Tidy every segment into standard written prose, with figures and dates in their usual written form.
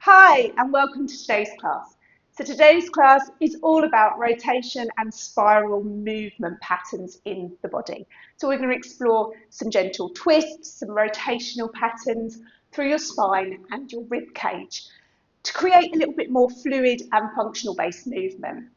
Hi and welcome to today's class. So today's class is all about rotation and spiral movement patterns in the body. So we're going to explore some gentle twists, some rotational patterns through your spine and your rib cage to create a little bit more fluid and functional based movement.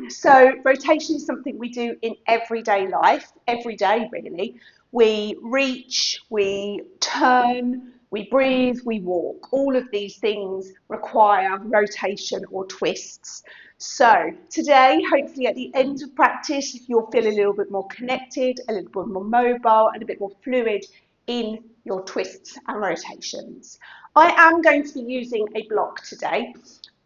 So rotation is something we do in everyday life, every day really. We reach, we turn, we breathe, we walk. All of these things require rotation or twists. So today, hopefully at the end of practice, you'll feel a little bit more connected, a little bit more mobile and a bit more fluid in your twists and rotations. I am going to be using a block today.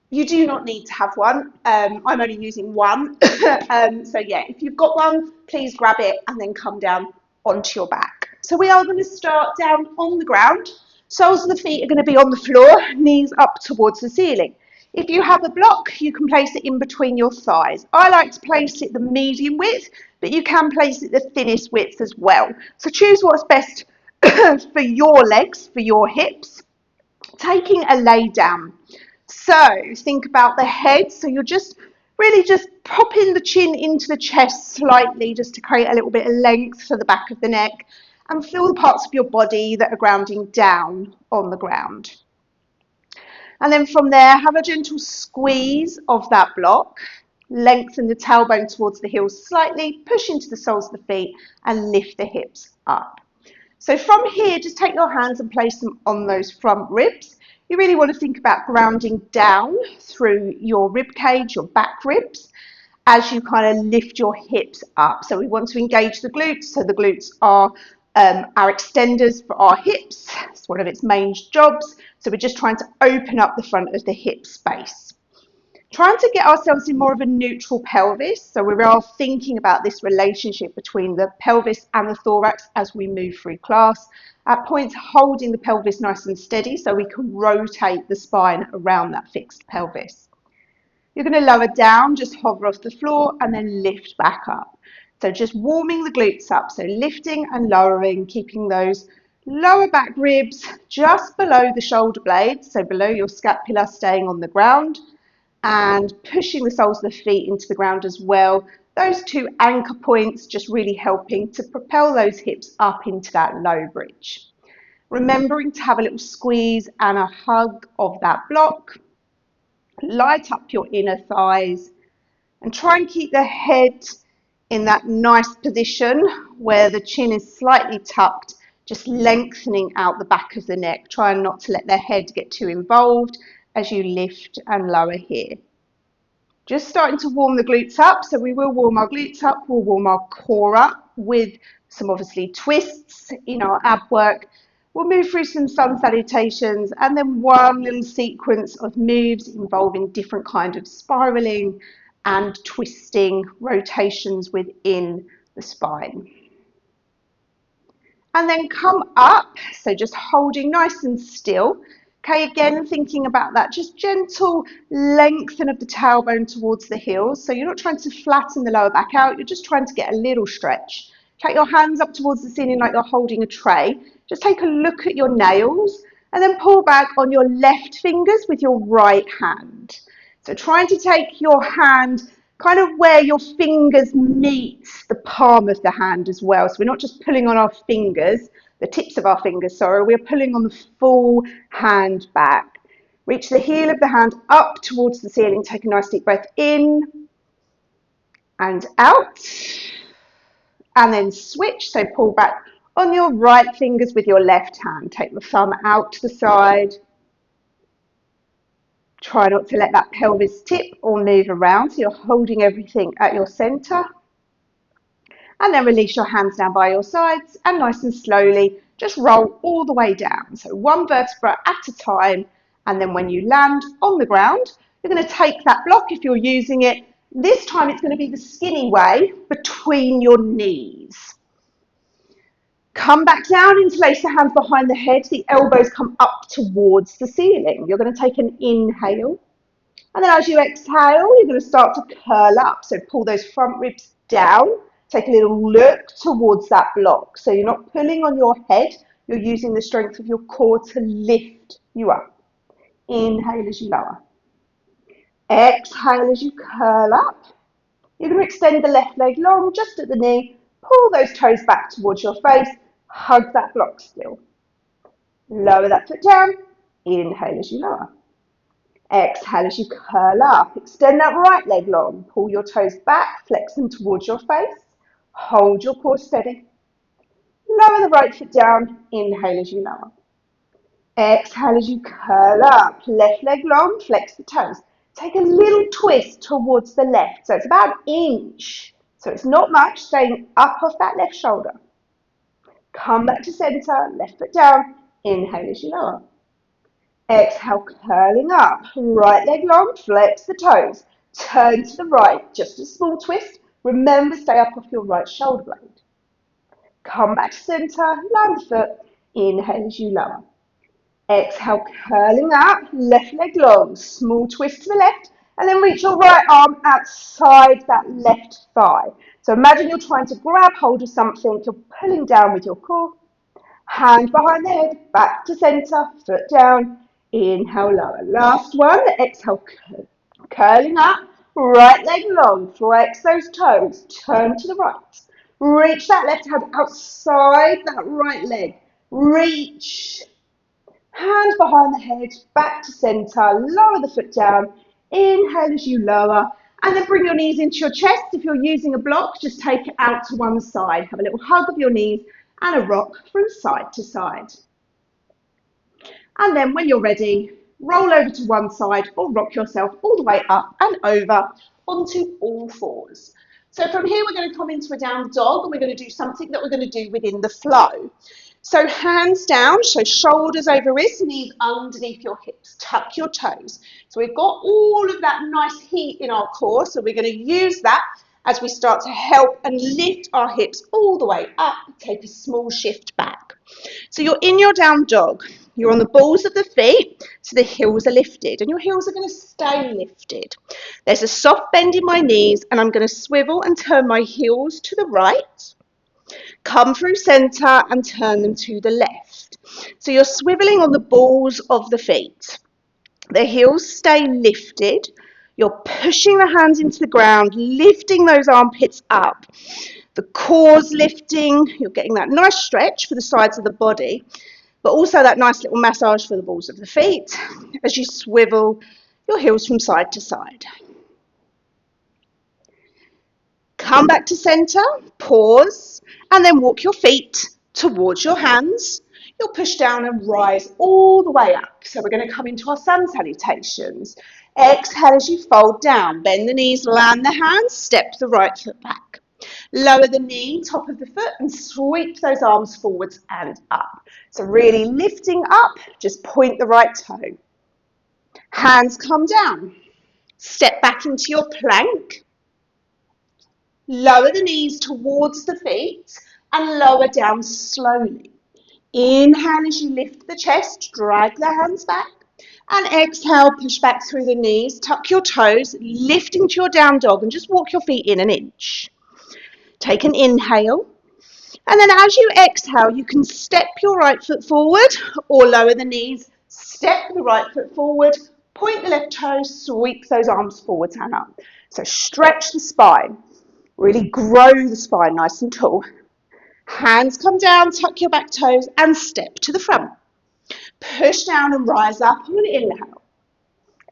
You do not need to have one. I'm only using one. So yeah, if you've got one, please grab it and then come down onto your back. So we are going to start down on the ground. Soles of the feet are going to be on the floor, knees up towards the ceiling. If you have a block, you can place it in between your thighs. I like to place it the medium width, but you can place it the thinnest width as well. So choose what's best for your legs, for your hips. Taking a lay down. So think about the head. So you're just really just popping the chin into the chest slightly just to create a little bit of length for the back of the neck and feel the parts of your body that are grounding down on the ground. And then from there, have a gentle squeeze of that block. Lengthen the tailbone towards the heels slightly, push into the soles of the feet and lift the hips up. So from here, just take your hands and place them on those front ribs. You really want to think about grounding down through your rib cage, your back ribs, as you kind of lift your hips up. So we want to engage the glutes. So the glutes are our extenders for our hips. It's one of its main jobs. So we're just trying to open up the front of the hip space. Trying to get ourselves in more of a neutral pelvis. So we are thinking about this relationship between the pelvis and the thorax as we move through class. At points, holding the pelvis nice and steady so we can rotate the spine around that fixed pelvis. You're going to lower down, just hover off the floor and then lift back up. So just warming the glutes up. So lifting and lowering, keeping those lower back ribs just below the shoulder blades. So below your scapula, staying on the ground, and pushing the soles of the feet into the ground as well. Those two anchor points just really helping to propel those hips up into that low bridge. Remembering to have a little squeeze and a hug of that block. Light up your inner thighs and try and keep the head in that nice position where the chin is slightly tucked, just lengthening out the back of the neck, trying not to let the head get too involved as you lift and lower here. Just starting to warm the glutes up, so we will warm our glutes up, we'll warm our core up with some obviously twists in our ab work. We'll move through some sun salutations and then one little sequence of moves involving different kind of spiraling and twisting rotations within the spine. And then come up, so just holding nice and still. Okay, again, thinking about that, just gentle lengthen of the tailbone towards the heels. So you're not trying to flatten the lower back out, you're just trying to get a little stretch. Take your hands up towards the ceiling like you're holding a tray. Just take a look at your nails and then pull back on your left fingers with your right hand. So trying to take your hand kind of where your fingers meet the palm of the hand as well. So we're not just pulling on our fingers, the tips of our fingers, sorry, we're pulling on the full hand back. Reach the heel of the hand up towards the ceiling. Take a nice deep breath in and out. And then switch, so pull back on your right fingers with your left hand. Take the thumb out to the side. Try not to let that pelvis tip or move around, so you're holding everything at your center. And then release your hands down by your sides and nice and slowly just roll all the way down. So one vertebra at a time, and then when you land on the ground, you're going to take that block if you're using it. This time it's going to be the skinny way between your knees. Come back down, interlace the hands behind the head, the elbows come up towards the ceiling. You're going to take an inhale, and then as you exhale, you're going to start to curl up. So pull those front ribs down, take a little look towards that block. So you're not pulling on your head, you're using the strength of your core to lift you up. Inhale as you lower. Exhale as you curl up. You're going to extend the left leg long, just at the knee. Pull those toes back towards your face. Hug that block still. Lower that foot down. Inhale as you lower. Exhale as you curl up. Extend that right leg long. Pull your toes back, flex them towards your face. Hold your core steady. Lower the right foot down. Inhale as you lower. Exhale as you curl up. Left leg long, flex the toes. Take a little twist towards the left. So it's about an inch. So it's not much, staying up off that left shoulder. Come back to center, left foot down. Inhale as you lower. Exhale, curling up. Right leg long, flex the toes. Turn to the right, just a small twist. Remember, stay up off your right shoulder blade. Come back to center, land the foot. Inhale as you lower. Exhale, curling up, left leg long, small twist to the left, and then reach your right arm outside that left thigh. So imagine you're trying to grab hold of something, you're pulling down with your core, hand behind the head, back to center, foot down, inhale, lower. Last one, exhale, curling up, right leg long, flex those toes, turn to the right. Reach that left hand outside that right leg, reach. Hand behind the head, back to center, lower the foot down, inhale as you lower, and then bring your knees into your chest. If you're using a block, just take it out to one side. Have a little hug of your knees and a rock from side to side. And then when you're ready, roll over to one side or rock yourself all the way up and over onto all fours. So from here, we're going to come into a down dog, and we're going to do something that we're going to do within the flow. So hands down, so shoulders over wrists, knees underneath your hips, tuck your toes. So we've got all of that nice heat in our core, so we're going to use that as we start to help and lift our hips all the way up, take a small shift back. So you're in your down dog, you're on the balls of the feet, so the heels are lifted, and your heels are going to stay lifted. There's a soft bend in my knees, and I'm going to swivel and turn my heels to the right. Come through center and turn them to the left. So you're swiveling on the balls of the feet. The heels stay lifted. You're pushing the hands into the ground, lifting those armpits up. The core's lifting. You're getting that nice stretch for the sides of the body, but also that nice little massage for the balls of the feet as you swivel your heels from side to side. Come back to center, pause, and then walk your feet towards your hands. You'll push down and rise all the way up. So we're going to come into our sun salutations. Exhale as you fold down. Bend the knees, land the hands, step the right foot back. Lower the knee, top of the foot, and sweep those arms forwards and up. So really lifting up, just point the right toe. Hands come down. Step back into your plank. Lower the knees towards the feet and lower down slowly. Inhale as you lift the chest, drag the hands back. And exhale, push back through the knees, tuck your toes, lift into your down dog and just walk your feet in an inch. Take an inhale. And then as you exhale, you can step your right foot forward or lower the knees, step the right foot forward, point the left toe, sweep those arms forwards and up. So stretch the spine. Really grow the spine nice and tall. Hands come down, tuck your back toes and step to the front. Push down and rise up on an inhale.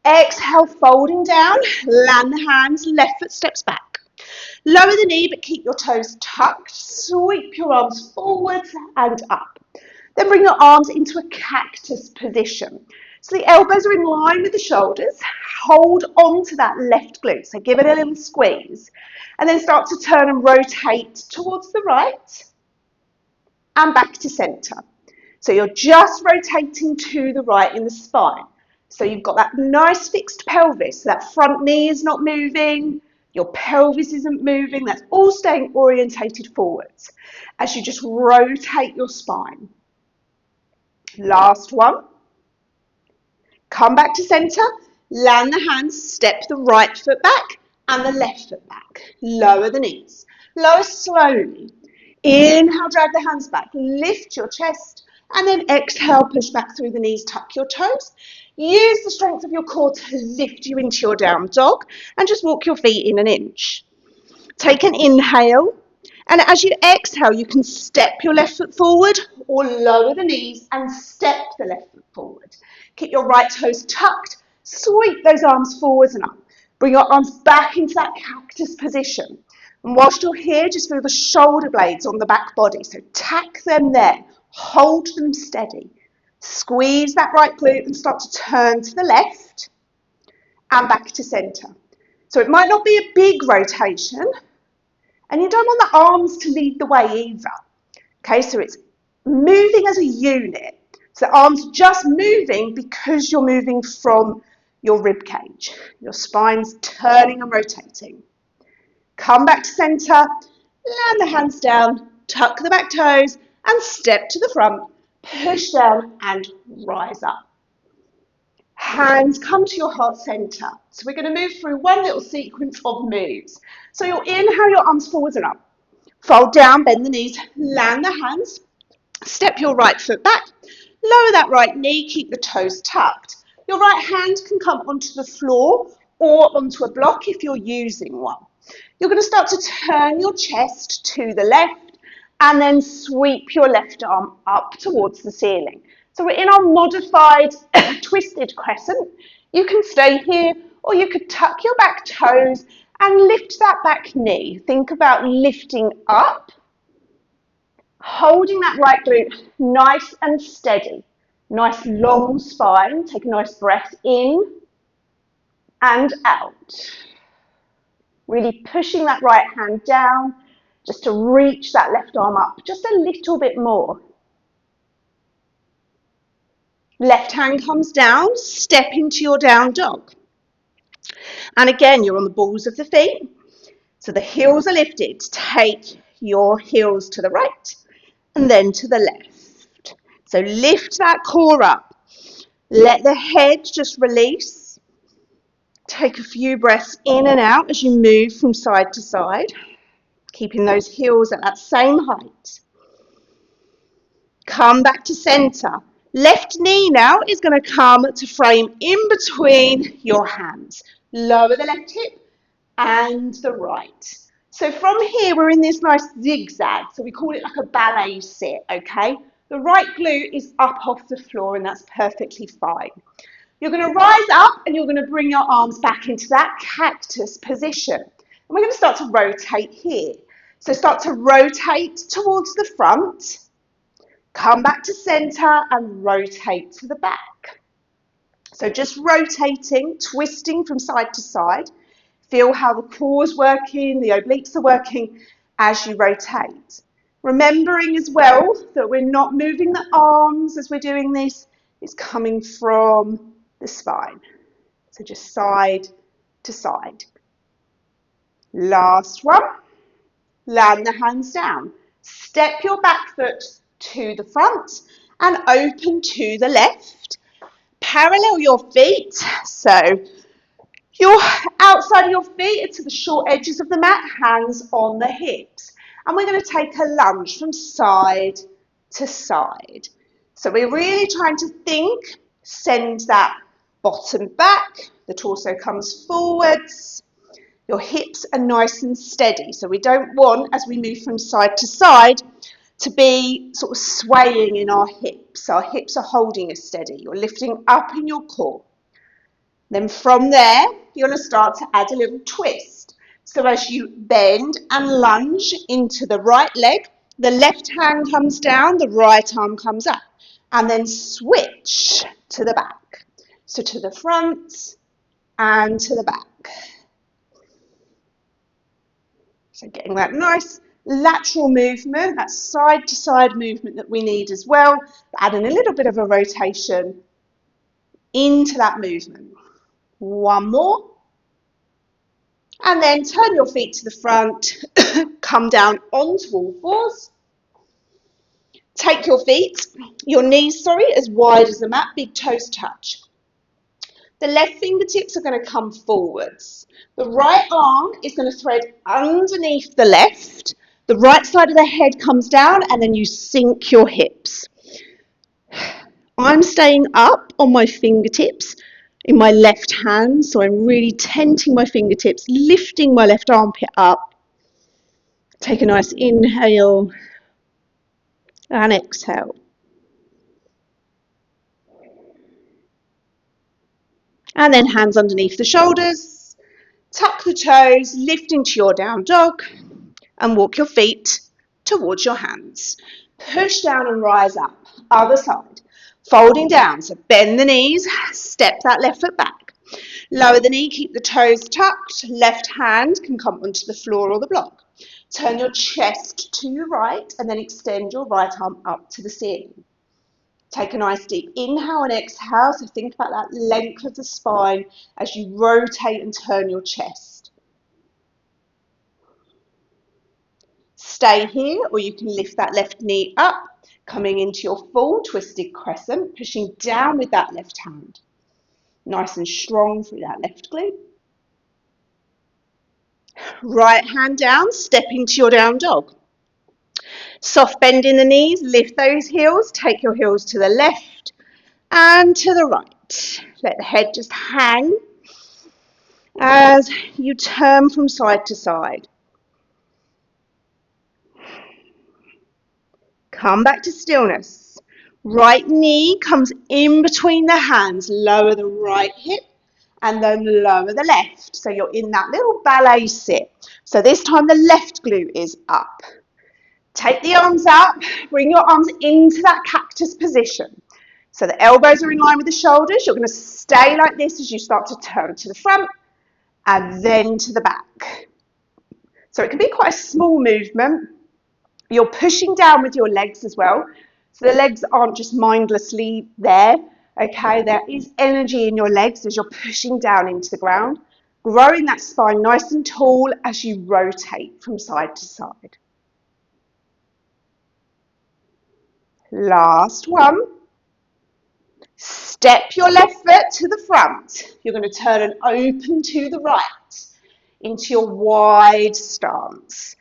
Exhale, folding down, land the hands, left foot steps back. Lower the knee but keep your toes tucked. Sweep your arms forwards and up. Then bring your arms into a cactus position. So the elbows are in line with the shoulders. Hold on to that left glute. So give it a little squeeze. And then start to turn and rotate towards the right and back to center. So you're just rotating to the right in the spine. So you've got that nice fixed pelvis. So that front knee is not moving. Your pelvis isn't moving. That's all staying orientated forwards as you just rotate your spine. Last one. Come back to center. Land the hands. Step the right foot back and the left foot back. Lower the knees. Lower slowly. Inhale, drag the hands back. Lift your chest. And then exhale, push back through the knees, tuck your toes. Use the strength of your core to lift you into your down dog and just walk your feet in an inch. Take an inhale, and as you exhale, you can step your left foot forward or lower the knees and step the left foot forward. Keep your right toes tucked, sweep those arms forwards and up. Bring your arms back into that cactus position. And whilst you're here, just feel the shoulder blades on the back body. So tack them there, hold them steady. Squeeze that right glute and start to turn to the left and back to centre. So it might not be a big rotation, and you don't want the arms to lead the way either. Okay, so it's moving as a unit. So the arms just moving because you're moving from your rib cage. Your spine's turning and rotating. Come back to centre, land the hands down, tuck the back toes, and step to the front. Push down and rise up. Hands come to your heart centre. So we're going to move through one little sequence of moves. So you'll inhale your arms forwards and up. Fold down, bend the knees, land the hands. Step your right foot back. Lower that right knee, keep the toes tucked. Your right hand can come onto the floor or onto a block if you're using one. You're going to start to turn your chest to the left and then sweep your left arm up towards the ceiling. So we're in our modified twisted crescent. You can stay here or you could tuck your back toes and lift that back knee. Think about lifting up, holding that right glute nice and steady. Nice long spine. Take a nice breath in and out. Really pushing that right hand down just to reach that left arm up just a little bit more. Left hand comes down, step into your down dog. And again, you're on the balls of the feet. So the heels are lifted. Take your heels to the right and then to the left. So lift that core up. Let the head just release. Take a few breaths in and out as you move from side to side, keeping those heels at that same height. Come back to centre. Left knee now is going to come to frame in between your hands. Lower the left hip and the right. So from here, we're in this nice zigzag. So we call it like a ballet sit, okay? The right glute is up off the floor and that's perfectly fine. You're going to rise up and you're going to bring your arms back into that cactus position. And we're going to start to rotate here. So start to rotate towards the front. Come back to centre and rotate to the back. So just rotating, twisting from side to side. Feel how the core's working, the obliques are working as you rotate. Remembering as well that we're not moving the arms as we're doing this. It's coming from the spine. So just side to side. Last one. Land the hands down. Step your back foot to the front and open to the left. Parallel your feet. So your outside of your feet are to the short edges of the mat, hands on the hips. And we're going to take a lunge from side to side. So we're really trying to think, send that bottom back, the torso comes forwards, your hips are nice and steady. So we don't want, as we move from side to side, to be sort of swaying in our hips. Our hips are holding us steady. You're lifting up in your core. Then from there, you're going to start to add a little twist. So as you bend and lunge into the right leg, the left hand comes down, the right arm comes up. And then switch to the back. So to the front and to the back. So getting that nice lateral movement, that side to side movement that we need as well, adding a little bit of a rotation into that movement. One more. And then turn your feet to the front, come down onto all fours. Take your knees, as wide as the mat, big toes touch. The left fingertips are going to come forwards. The right arm is going to thread underneath the left. The right side of the head comes down and then you sink your hips. I'm staying up on my fingertips in my left hand, so I'm really tenting my fingertips, lifting my left armpit up. Take a nice inhale and exhale. And then hands underneath the shoulders, tuck the toes, lift into your down dog, and walk your feet towards your hands. Push down and rise up, other side. Folding down, so bend the knees, step that left foot back. Lower the knee, keep the toes tucked, left hand can come onto the floor or the block. Turn your chest to your right and then extend your right arm up to the ceiling. Take a nice deep inhale and exhale, so think about that length of the spine as you rotate and turn your chest. Stay here, or you can lift that left knee up, coming into your full twisted crescent, pushing down with that left hand. Nice and strong through that left glute. Right hand down, stepping to your down dog. Soft bend in the knees, lift those heels, take your heels to the left and to the right. Let the head just hang as you turn from side to side. Come back to stillness. Right knee comes in between the hands, lower the right hip and then lower the left. So you're in that little ballet sit. So this time the left glute is up. Take the arms up, bring your arms into that cactus position. So the elbows are in line with the shoulders. You're going to stay like this as you start to turn to the front and then to the back. So it can be quite a small movement. You're pushing down with your legs as well. So the legs aren't just mindlessly there. Okay, there is energy in your legs as you're pushing down into the ground, growing that spine nice and tall as you rotate from side to side. Last one. Step your left foot to the front. You're going to turn and open to the right into your wide stance.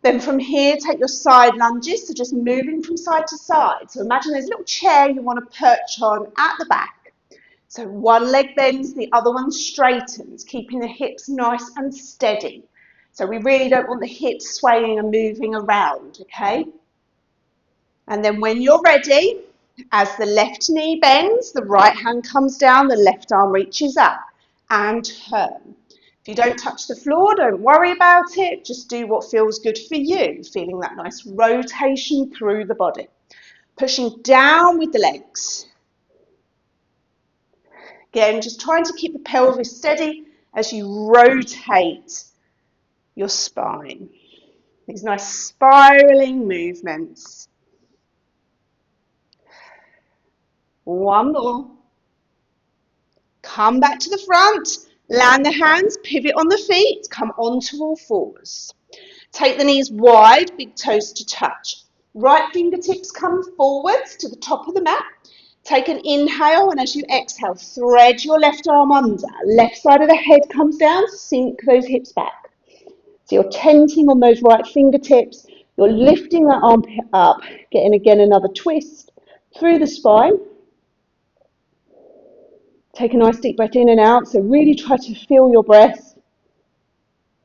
Then from here, take your side lunges, so just moving from side to side. So imagine there's a little chair you want to perch on at the back. So one leg bends, the other one straightens, keeping the hips nice and steady. So we really don't want the hips swaying and moving around, okay? And then when you're ready, as the left knee bends, the right hand comes down, the left arm reaches up, and turn. If you don't touch the floor, don't worry about it. Just do what feels good for you, feeling that nice rotation through the body. Pushing down with the legs. Again, just trying to keep the pelvis steady as you rotate your spine. These nice spiraling movements. One more. Come back to the front. Land the hands, pivot on the feet, come onto all fours. Take the knees wide, big toes to touch. Right fingertips come forwards to the top of the mat. Take an inhale, and as you exhale, thread your left arm under. Left side of the head comes down, sink those hips back. So you're tenting on those right fingertips. You're lifting that armpit up, getting again another twist through the spine. Take a nice deep breath in and out. So really try to feel your breath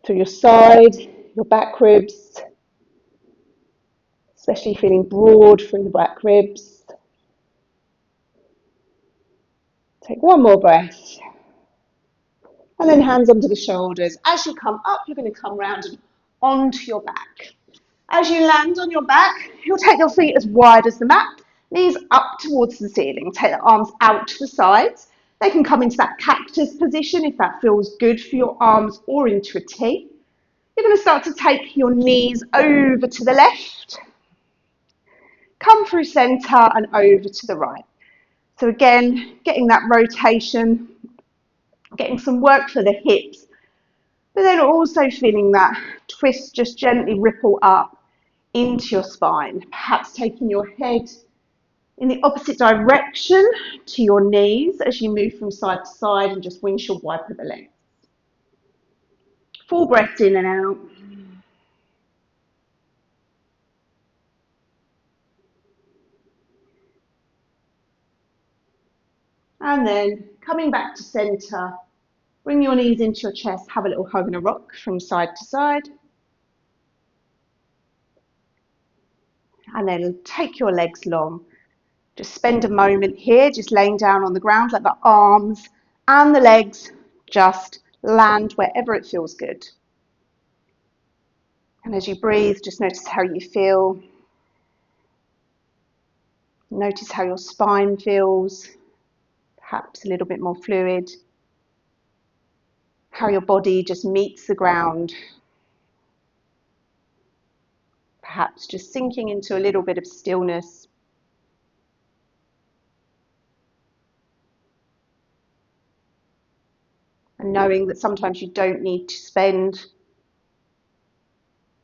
through your side, your back ribs, especially feeling broad through the back ribs. Take one more breath. And then hands under the shoulders. As you come up, you're going to come round and onto your back. As you land on your back, you'll take your feet as wide as the mat, knees up towards the ceiling. Take the arms out to the sides. They can come into that cactus position if that feels good for your arms, or into a T. You're going to start to take your knees over to the left, come through centre and over to the right. So again, getting that rotation, getting some work for the hips, but then also feeling that twist just gently ripple up into your spine, perhaps taking your head in the opposite direction to your knees as you move from side to side and just windshield wiper the legs. Full breaths in and out. And then coming back to centre, bring your knees into your chest, have a little hug and a rock from side to side. And then take your legs long. Just spend a moment here, just laying down on the ground, let the arms and the legs just land wherever it feels good. And as you breathe, just notice how you feel. Notice how your spine feels, perhaps a little bit more fluid. How your body just meets the ground. Perhaps just sinking into a little bit of stillness. And knowing that sometimes you don't need to spend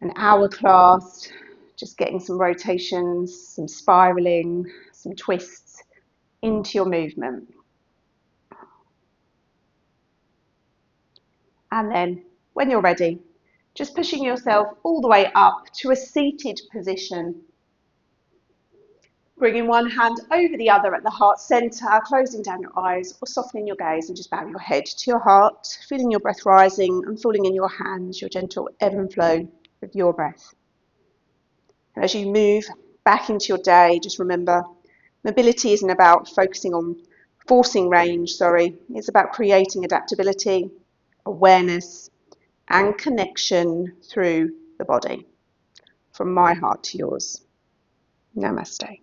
an hour class just getting some rotations, some spiraling, some twists into your movement. And then when you're ready, just pushing yourself all the way up to a seated position. Bringing one hand over the other at the heart centre, closing down your eyes or softening your gaze and just bowing your head to your heart, feeling your breath rising and falling in your hands, your gentle ebb and flow with your breath. And as you move back into your day, just remember, mobility isn't about forcing range, it's about creating adaptability, awareness and connection through the body. From my heart to yours. Namaste.